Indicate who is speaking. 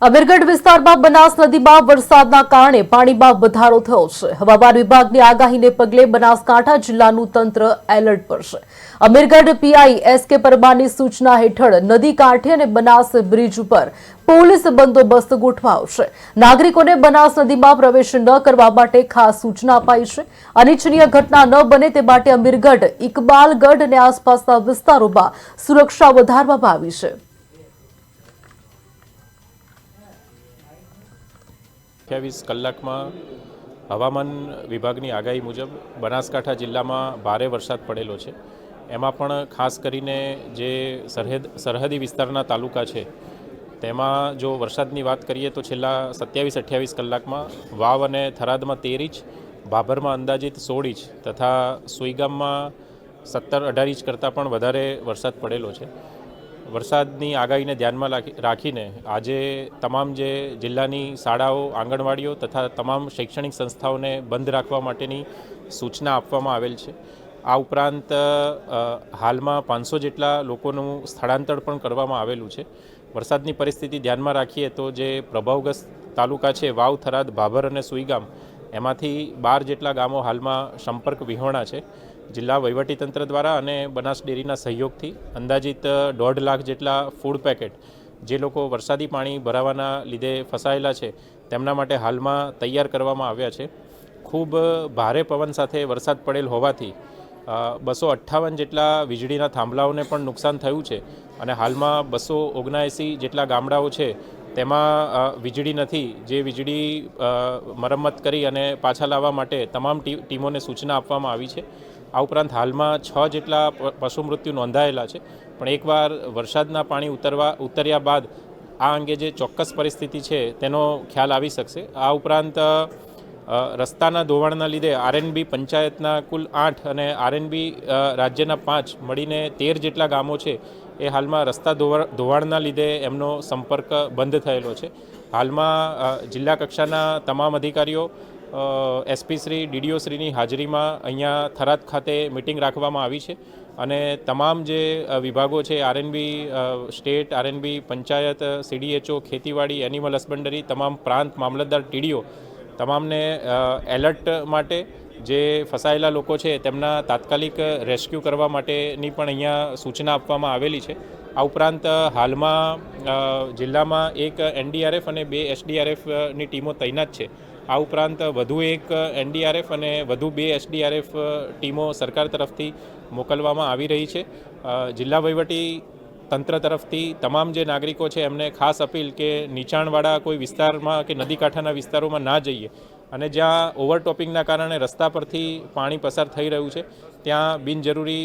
Speaker 1: અમીરગઢ વિસ્તારમાં બનાસ નદીમાં વરસાદના કારણે પાણીમાં વધારો થયો છે। હવામાન વિભાગની આગાહીને પગલે બનાસકાંઠા જિલ્લાનું તંત્ર એલર્ટ પર છે। અમીરગઢ પીઆઈ એસકે પરમારની સૂચના હેઠળ નદી કાંઠે અને બનાસ બ્રિજ ઉપર પોલીસ બંદોબસ્ત ગોઠવાયો છે। નાગરિકોને બનાસ નદીમાં પ્રવેશ ન કરવા માટે ખાસ સૂચના અપાઈ છે। અનિચ્છનીય ઘટના ન બને તે માટે અમીરગઢ, ઇકબાલગઢ અને આસપાસના વિસ્તારોમાં સુરક્ષા વધારવામાં આવી છે।
Speaker 2: 28 કલાકમાં હવામાન વિભાગની આગાહી મુજબ બનાસકાંઠા જિલ્લામાં ભારે વરસાદ પડેલો છે। એમાં પણ ખાસ કરીને જે સરહદી વિસ્તારના તાલુકા છે તેમાં જો વરસાદની વાત કરીએ તો છેલ્લા 27-28 કલાકમાં વાવ અને થરાદમાં 13 ઇંચ, ભાભરમાં અંદાજિત 16 ઇંચ તથા સુઈગામમાં 17-18 ઇંચ કરતાં પણ વધારે વરસાદ પડેલો છે। વરસાદની આગાહીને ધ્યાનમાં રાખીને આજે તમામ જે જિલ્લાની શાળાઓ, આંગણવાડીઓ તથા તમામ શૈક્ષણિક સંસ્થાઓને બંધ રાખવા માટેની સૂચના આપવામાં આવેલ છે। આ ઉપરાંત હાલમાં 500 જેટલા લોકોનું સ્થળાંતર પણ કરવામાં આવેલું છે। વરસાદની પરિસ્થિતિ ધ્યાનમાં રાખીએ તો જે પ્રભાવગ્રસ્ત તાલુકા છે વાવ, થરાદ, ભાભર અને સુઈગામ, એમાંથી 12 જેટલા ગામો હાલમાં સંપર્ક વિહોણા છે। જિલ્લા વહીવટીતંત્ર દ્વારા અને બનાસ ડેરીના સહયોગથી અંદાજિત 1.5 લાખ જેટલા ફૂડ પેકેટ જે લોકો વરસાદી પાણી ભરાવાના લીધે ફસાયેલા છે તેમના માટે હાલમાં તૈયાર કરવામાં આવ્યા છે। ખૂબ ભારે પવન સાથે વરસાદ પડેલ હોવાથી 258 જેટલા વીજળીના થાંભલાઓને પણ નુકસાન થયું છે અને હાલમાં 279 જેટલા ગામડાઓ છે તેમાં વીજળી નથી, જે વીજળી મરમ્મત કરી અને પાછા લાવવા માટે તમામ ટીમોને સૂચના આપવામાં આવી છે। આ ઉપરાંત હાલમાં 6 જેટલા પશુ મૃત્યુ નોંધાયેલા છે, પણ એકવાર વરસાદના પાણી ઉતર્યા બાદ આ અંગે જે ચોક્કસ પરિસ્થિતિ છે તેનો ખ્યાલ આવી શકશે। આ ઉપરાંત રસ્તાના ધોવાણના લીધે આરએનબી પંચાયતના કુલ 8 અને આરએનબી રાજ્યના 5 મળીને 13 જેટલા ગામો છે એ હાલમાં રસ્તા ધોવાણના લીધે એમનો સંપર્ક બંધ થયેલો છે। હાલમાં જિલ્લા કક્ષાના તમામ અધિકારીઓ, એસપી શ્રી, ડીડીઓ શ્રીની હાજરીમાં અહીંયા થરાદ ખાતે મિટિંગ રાખવામાં આવી છે અને તમામ જે વિભાગો છે, RNB state, RNB panchayat, CDHO, ખેતીવાડી, એનિમલ હસબન્ડરી, તમામ પ્રાંત મામલતદાર, ટીડીઓ તમામને એલર્ટ માટે જે ફસાયેલા લોકો છે તેમના તાત્કાલિક રેસ્ક્યુ કરવા માટેની પણ અહીંયા સૂચના આપવામાં આવેલી છે। આ ઉપરાંત હાલમાં જિલ્લામાં એક એનડીઆરએફ અને 2 એસડીઆરએફની ટીમો તૈનાત છે। આ ઉપરાંત વધુ એક એનડીઆરએફ અને વધુ 2 એસડીઆરએફ ટીમો સરકાર તરફથી મોકલવામાં આવી રહી છે। જિલ્લા વહીવટી તંત્ર તરફથી તમામ જે નાગરિકો છે એમને ખાસ અપીલ કે નીચાણવાળા કોઈ વિસ્તારમાં કે નદી કાંઠાના વિસ્તારોમાં ના જઈએ અને જ્યાં ઓવરટોપિંગના કારણે રસ્તા પરથી પાણી પસાર થઈ રહ્યું છે ત્યાં બિનજરૂરી